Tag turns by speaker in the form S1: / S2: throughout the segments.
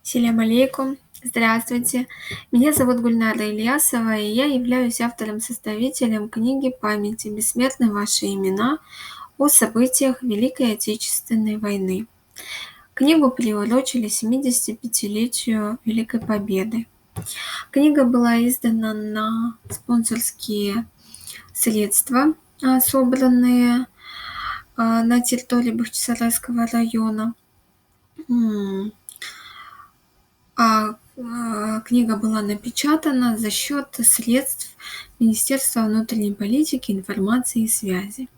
S1: Селям алейкум. Здравствуйте. Меня зовут Гульнара Ильясова, и я являюсь автором-составителем книги «Памяти бессмертны ваши имена» о событиях Великой Отечественной войны. Книгу приурочили 75-летию Великой Победы. Книга была издана на спонсорские средства, собранные на территории Бахчисарайского района. Книга была напечатана за счет средств Министерства внутренней политики, информации и связи.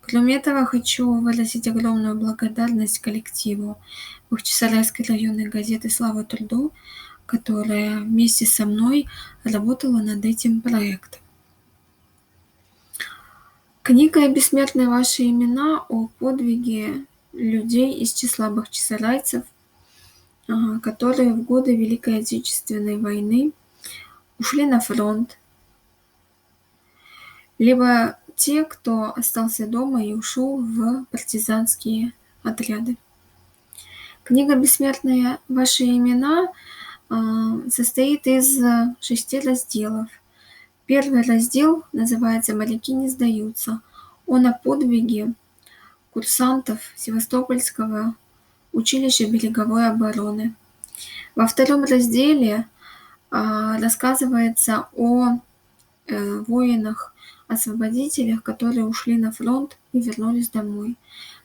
S1: Кроме этого, хочу выразить огромную благодарность коллективу Бахчисарайской районной газеты «Слава труду», которая вместе со мной работала над этим проектом. Книга «Бессмертны ваши имена» о подвиге людей из числа бахчисарайцев, которые в годы Великой Отечественной войны ушли на фронт, либо те, кто остался дома и ушел в партизанские отряды. Книга «Бессмертные ваши имена» состоит из 6 разделов. Первый раздел называется «Моряки не сдаются». Он о подвиге курсантов Севастопольского училища береговой обороны. Во втором разделе рассказывается о воинах-освободителях, которые ушли на фронт и вернулись домой.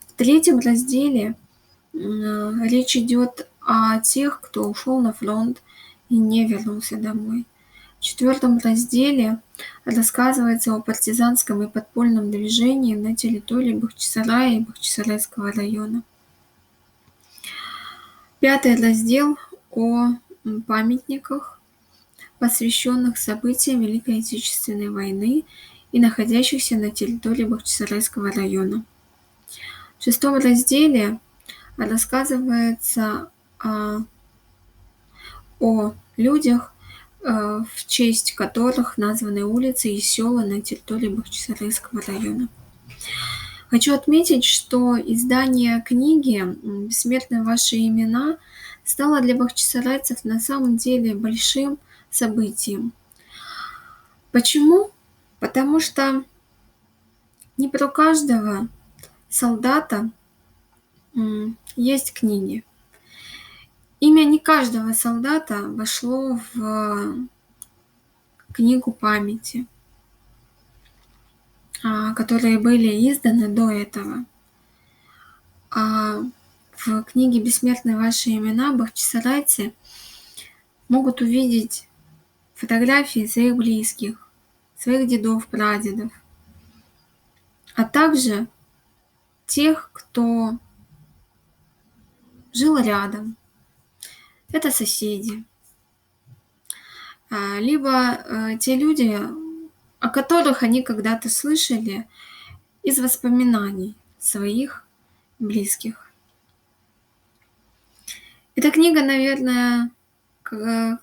S1: В третьем разделе речь идет о тех, кто ушел на фронт и не вернулся домой. В четвертом разделе рассказывается о партизанском и подпольном движении на территории Бахчисарая и Бахчисарайского района. Пятый раздел о памятниках, посвященных событиям Великой Отечественной войны и находящихся на территории Бахчисарайского района. В шестом разделе рассказывается о людях, в честь которых названы улицы и села на территории Бахчисарайского района. Хочу отметить, что издание книги «Бессмертны ваши имена» стало для бахчисарайцев на самом деле большим событием. Почему? Потому что не про каждого солдата есть книги. Имя не каждого солдата вошло в книгу памяти, которые были изданы до этого. В книге «Бессмертны ваши имена» бахчисарайцы могут увидеть фотографии своих близких, своих дедов, прадедов, а также тех, кто жил рядом. Это соседи, либо те люди, о которых они когда-то слышали из воспоминаний своих близких. Эта книга, наверное,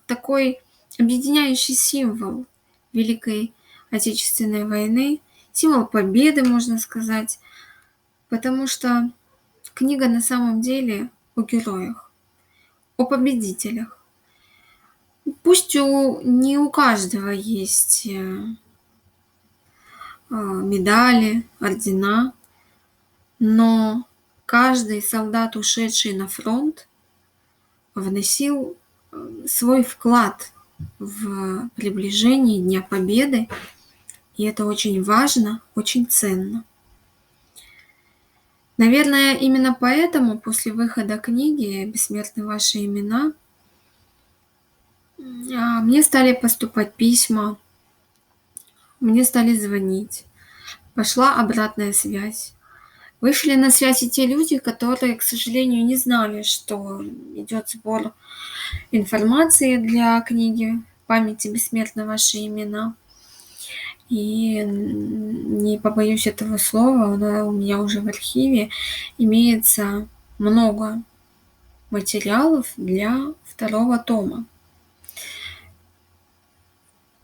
S1: такой объединяющий символ Великой Отечественной войны, символ победы, можно сказать, потому что книга на самом деле о героях, о победителях. Пусть не у каждого есть медали, ордена, но каждый солдат, ушедший на фронт, вносил свой вклад в приближение Дня Победы, и это очень важно, очень ценно. Наверное, именно поэтому после выхода книги «Бессмертны ваши имена» мне стали поступать письма, мне стали звонить, пошла обратная связь. Вышли на связь и те люди, которые, к сожалению, не знали, что идет сбор информации для книги «Памяти бессмертны ваши имена». И не побоюсь этого слова, она у меня уже в архиве имеется много материалов для второго тома.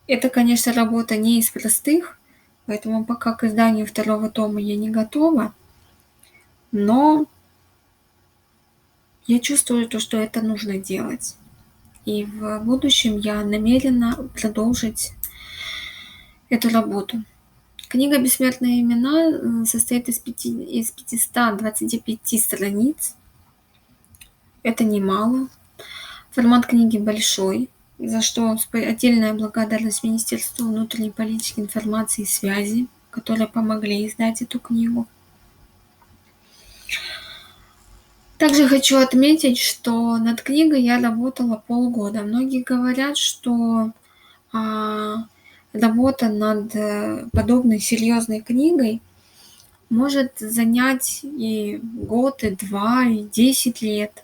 S1: Это, конечно, работа не из простых, поэтому пока к изданию второго тома я не готова, но я чувствую то, что это нужно делать. И в будущем я намерена продолжить эту работу. Книга «Бессмертные имена» состоит из 525 страниц. Это немало. Формат книги большой, за что отдельная благодарность Министерству внутренней политики, информации и связи, которые помогли издать эту книгу. Также хочу отметить, что над книгой я работала полгода. Многие говорят, что работа над подобной серьезной книгой может занять и год, и 2, и 10 лет.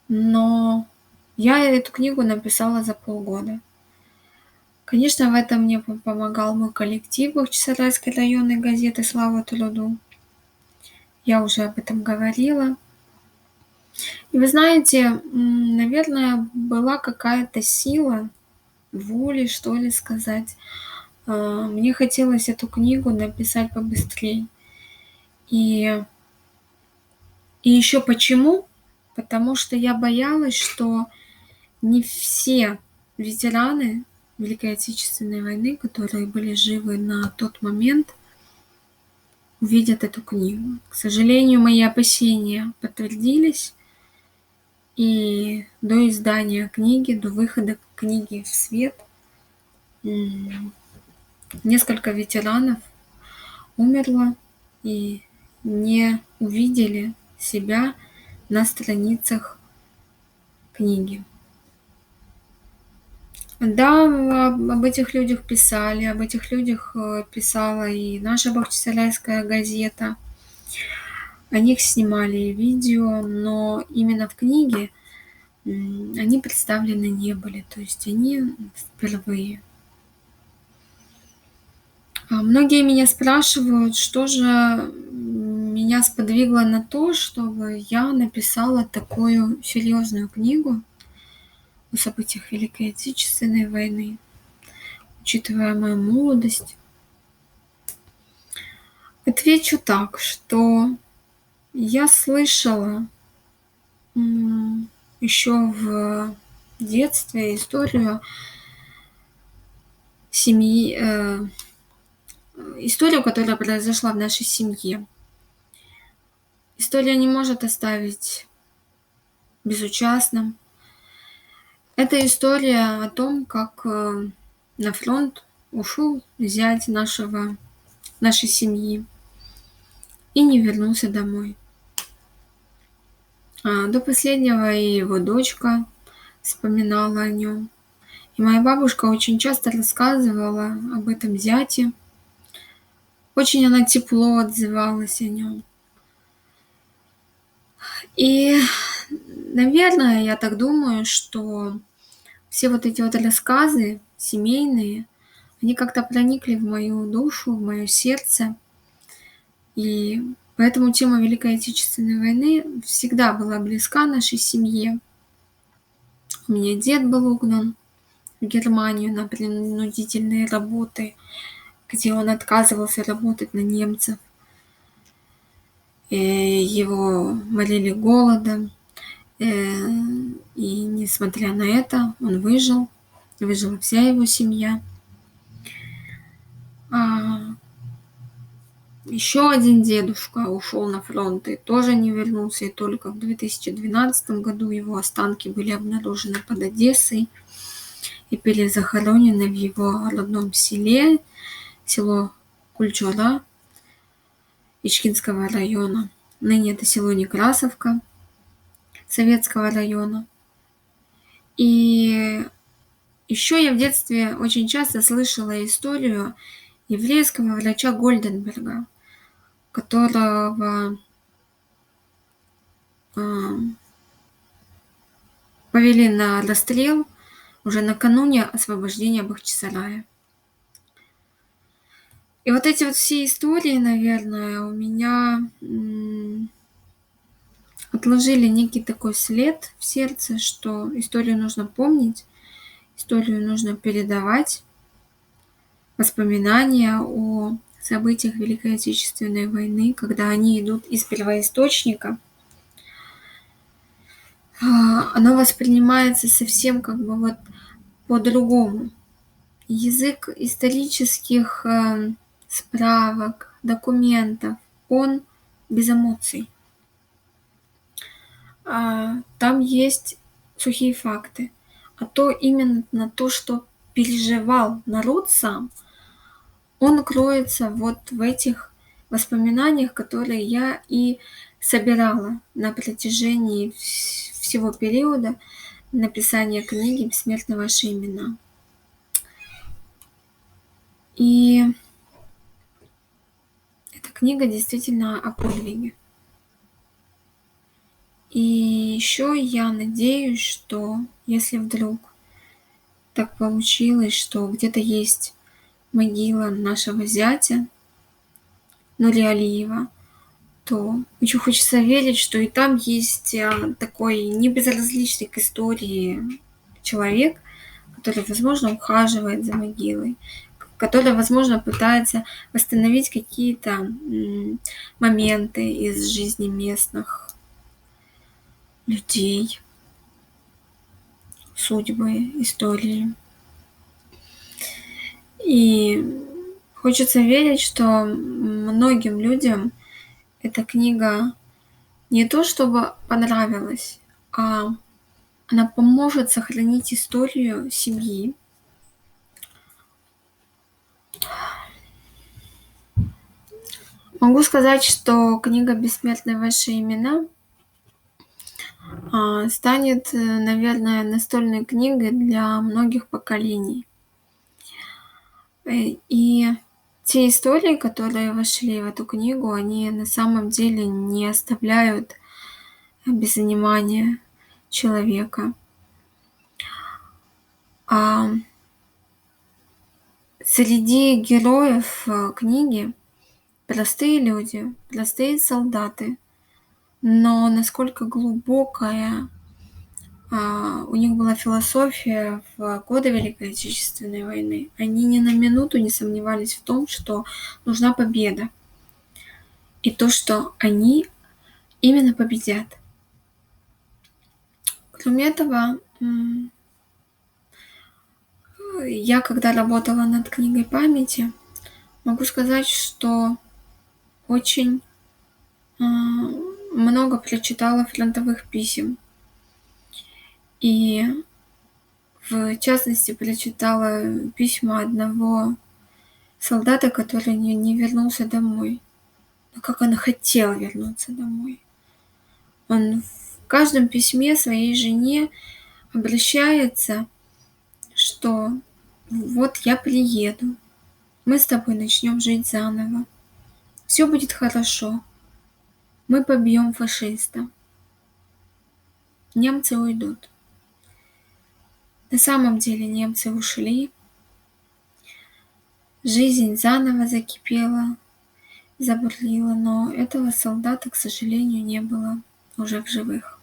S1: Но я эту книгу написала за полгода. Конечно, в этом мне помогал мой коллектив Бахчисарайской районной газеты «Слава труду». Я уже об этом говорила. И вы знаете, наверное, была какая-то сила воли, что ли, сказать. Мне хотелось эту книгу написать побыстрее. И еще почему? Потому что я боялась, что не все ветераны Великой Отечественной войны, которые были живы на тот момент, увидят эту книгу. К сожалению, мои опасения подтвердились, и до издания книги, до выхода книги в свет, несколько ветеранов умерло и не увидели себя на страницах книги. Да, об этих людях писали, об этих людях писала и наша Бахчисарайская газета. О них снимали видео, но именно в книге они представлены не были, то есть они впервые. Многие меня спрашивают, что же меня сподвигло на то, чтобы я написала такую серьезную книгу о событиях Великой Отечественной войны, учитывая мою молодость. Отвечу так, что я слышала еще в детстве историю семьи, историю, которая произошла в нашей семье. История не может оставить безучастным. Это история о том, как на фронт ушел зять нашей семьи и не вернулся домой. До последнего и его дочка вспоминала о нем. И моя бабушка очень часто рассказывала об этом зяте. Очень она тепло отзывалась о нем. И, наверное, я так думаю, что все вот эти вот рассказы семейные, они как-то проникли в мою душу, в мое сердце. И поэтому тема Великой Отечественной войны всегда была близка нашей семье. У меня дед был угнан в Германию на принудительные работы, где он отказывался работать на немцев. И его морили голодом. И несмотря на это, он выжила вся его семья. Еще один дедушка ушел на фронт и тоже не вернулся, и только в 2012 году его останки были обнаружены под Одессой и были захоронены в его родном селе, село Кульчура Ичкинского района. Ныне это село Некрасовка Советского района. И еще я в детстве очень часто слышала историю еврейского врача Гольденберга, которого повели на расстрел уже накануне освобождения Бахчисарая. И вот эти вот все истории, наверное, у меня отложили некий такой след в сердце, что историю нужно помнить, историю нужно передавать, воспоминания о событиях Великой Отечественной войны, когда они идут из первоисточника. оно воспринимается совсем как бы вот по-другому. Язык исторических справок, документов, он без эмоций. Там есть сухие факты. А то именно на то, что переживал народ сам, он кроется вот в этих воспоминаниях, которые я и собирала на протяжении всего периода написания книги «Бессмертны ваши имена». И эта книга действительно о подвиге. И еще я надеюсь, что если вдруг так получилось, что где-то есть могила нашего зятя, Нури Алиева, то очень хочется верить, что и там есть такой небезразличный к истории человек, который, возможно, ухаживает за могилой, который, возможно, пытается восстановить какие-то моменты из жизни местных людей, судьбы, истории. И хочется верить, что многим людям эта книга не то чтобы понравилась, а она поможет сохранить историю семьи. Могу сказать, что книга «Бессмертны ваши имена» станет, наверное, настольной книгой для многих поколений. И те истории, которые вошли в эту книгу, они на самом деле не оставляют без внимания человека. Среди героев книги простые люди, простые солдаты, но насколько глубокая у них была философия в годы Великой Отечественной войны. Они ни на минуту не сомневались в том, что нужна победа. И то, что они именно победят. Кроме этого, я, когда работала над книгой памяти, могу сказать, что очень много прочитала фронтовых писем. И в частности прочитала письма одного солдата, который не вернулся домой. Но как он хотел вернуться домой. Он в каждом письме своей жене обращается, что вот я приеду, мы с тобой начнем жить заново. Все будет хорошо. Мы побьем фашиста. Немцы уйдут. На самом деле немцы ушли. Жизнь заново закипела, забурлила, но этого солдата, к сожалению, не было уже в живых.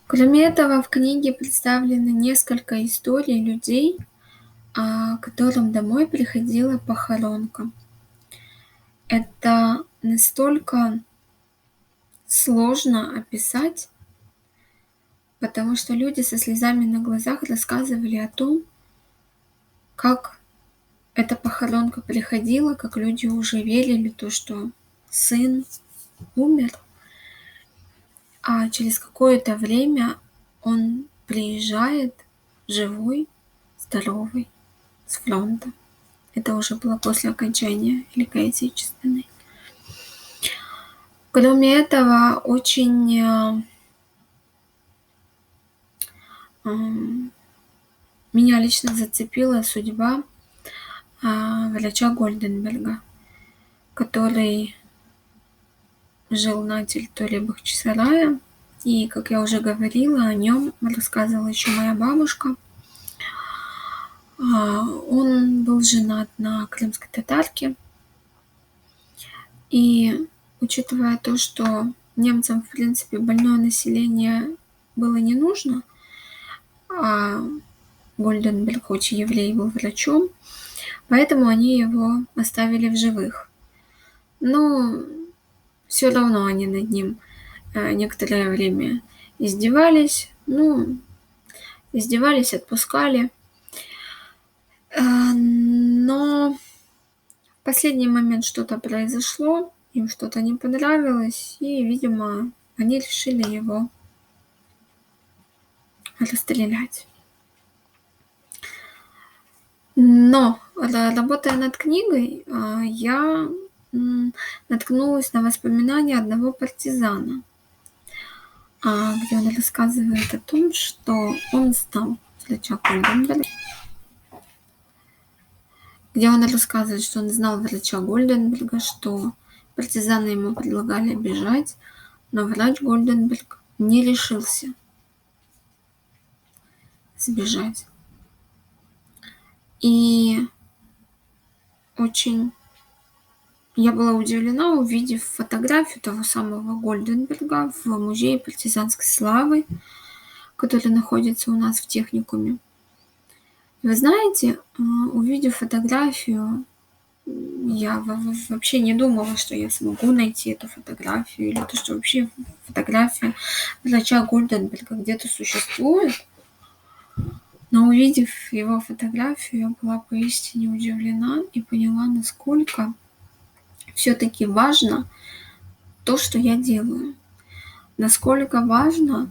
S1: Кроме этого, в книге представлены несколько историй людей, которым домой приходила похоронка. Это настолько сложно описать, потому что люди со слезами на глазах рассказывали о том, как эта похоронка приходила, как люди уже верили в то, что сын умер, а через какое-то время он приезжает живой, здоровый, с фронта. Это уже было после окончания Великой Отечественной. Кроме этого, очень меня лично зацепила судьба врача Гольденберга, который жил на территории Бахчисарая. И, как я уже говорила, о нем рассказывала еще моя бабушка. Он был женат на крымской татарке. И учитывая то, что немцам, в принципе, больное население было не нужно, а Гольденберг, хоть и еврей, был врачом, поэтому они его оставили в живых. Но все равно они над ним некоторое время издевались, отпускали. Но в последний момент что-то произошло, им что-то не понравилось, и, видимо, они решили его расстрелять. Но, работая над книгой, я наткнулась на воспоминания одного партизана, где он рассказывает о том, что он знал врача Гольденберга, что партизаны ему предлагали бежать, но врач Гольденберг не решился сбежать. И очень я была удивлена, увидев фотографию того самого Гольденберга в музее партизанской славы, который находится у нас в техникуме. И вы знаете, увидев фотографию, я вообще не думала, что я смогу найти эту фотографию, или то, что вообще фотография врача Гольденберга где-то существует. Но увидев его фотографию, я была поистине удивлена и поняла, насколько все-таки важно то, что я делаю. Насколько важно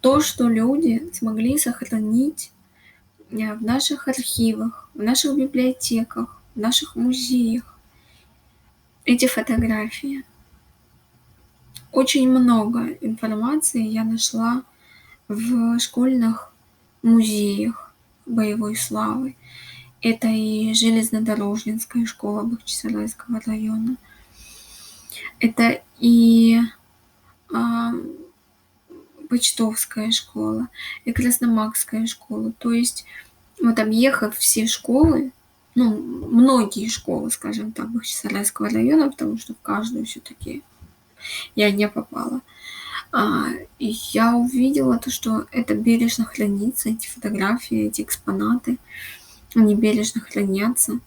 S1: то, что люди смогли сохранить в наших архивах, в наших библиотеках, в наших музеях эти фотографии. Очень много информации я нашла в школьных музеях боевой славы. Это и железнодорожнинская школа Бахчисарайского района. Это и Почтовская школа, и Красномакская школа. То есть, вот объехав все школы, многие школы, скажем так, Бахчисарайского района, потому что в каждую все-таки я не попала, и я увидела то, что это бережно хранится, эти фотографии, эти экспонаты, они бережно хранятся.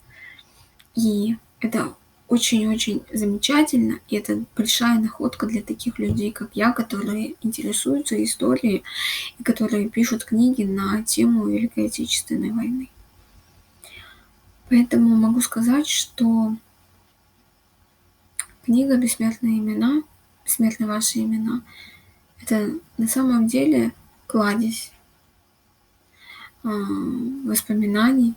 S1: И это очень-очень замечательно, и это большая находка для таких людей, как я, которые интересуются историей и которые пишут книги на тему Великой Отечественной войны. Поэтому могу сказать, что книга «Бессмертные имена», «Бессмертны ваши имена» — это на самом деле кладезь воспоминаний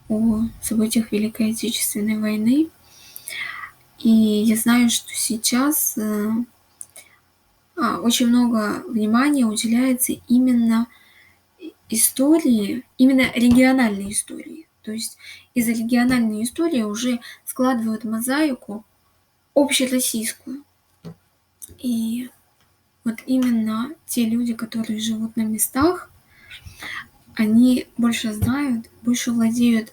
S1: о событиях Великой Отечественной войны. И я знаю, что сейчас очень много внимания уделяется именно истории, именно региональной истории. То есть из региональной истории уже складывают мозаику общероссийскую. И вот именно те люди, которые живут на местах, они больше знают, больше владеют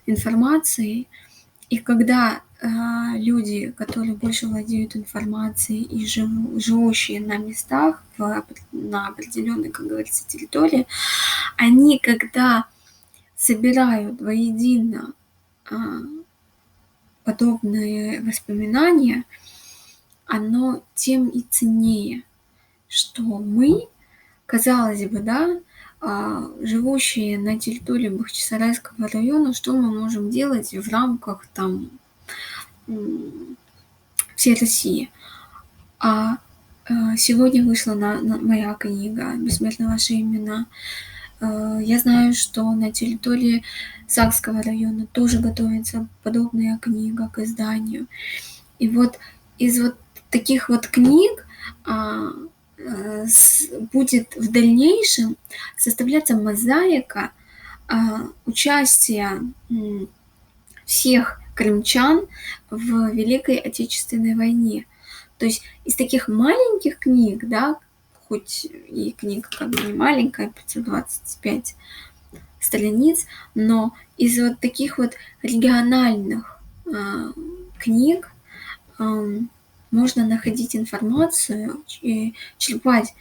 S1: информацией. И когда люди, которые больше владеют информацией и живущие на местах, на определенной, как говорится, территории, они, когда собирают воедино подобные воспоминания, оно тем и ценнее, что мы, казалось бы, живущие на территории Бахчисарайского района, что мы можем делать в рамках всей России. Сегодня вышла моя книга «Бессмертны ваши имена». Я знаю, что на территории Сакского района тоже готовится подобная книга к изданию. И вот из вот таких вот книг будет в дальнейшем составляться мозаика участия всех крымчан в Великой Отечественной войне. То есть из таких маленьких книг, хоть и книга как бы не маленькая, 525 страниц, но из вот таких вот региональных книг можно находить информацию и черпать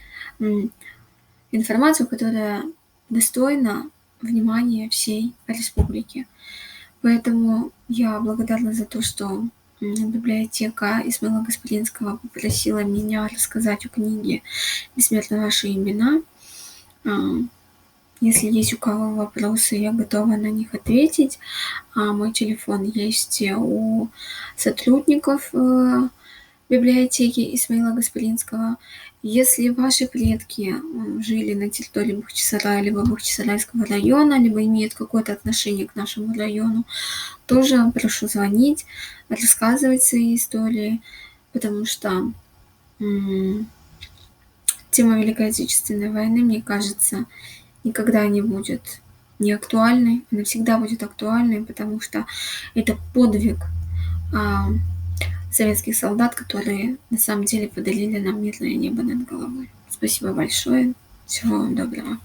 S1: информацию, которая достойна внимания всей республики. Поэтому я благодарна за то, что библиотека Исмаила Гаспаринского попросила меня рассказать о книге бессмертны ваши имена. А, Если есть у кого вопросы, я готова на них ответить. Мой телефон есть у сотрудников библиотеки Исмаила Гаспаринского. Если ваши предки жили на территории Бахчисарая, либо Бахчисарайского района, либо имеют какое-то отношение к нашему району, тоже прошу звонить, рассказывать свои истории, потому что тема Великой Отечественной войны, мне кажется, никогда не будет не актуальной, она всегда будет актуальной, потому что это подвиг а, советских солдат, которые на самом деле подарили нам мирное небо над головой. Спасибо большое. Всего вам доброго.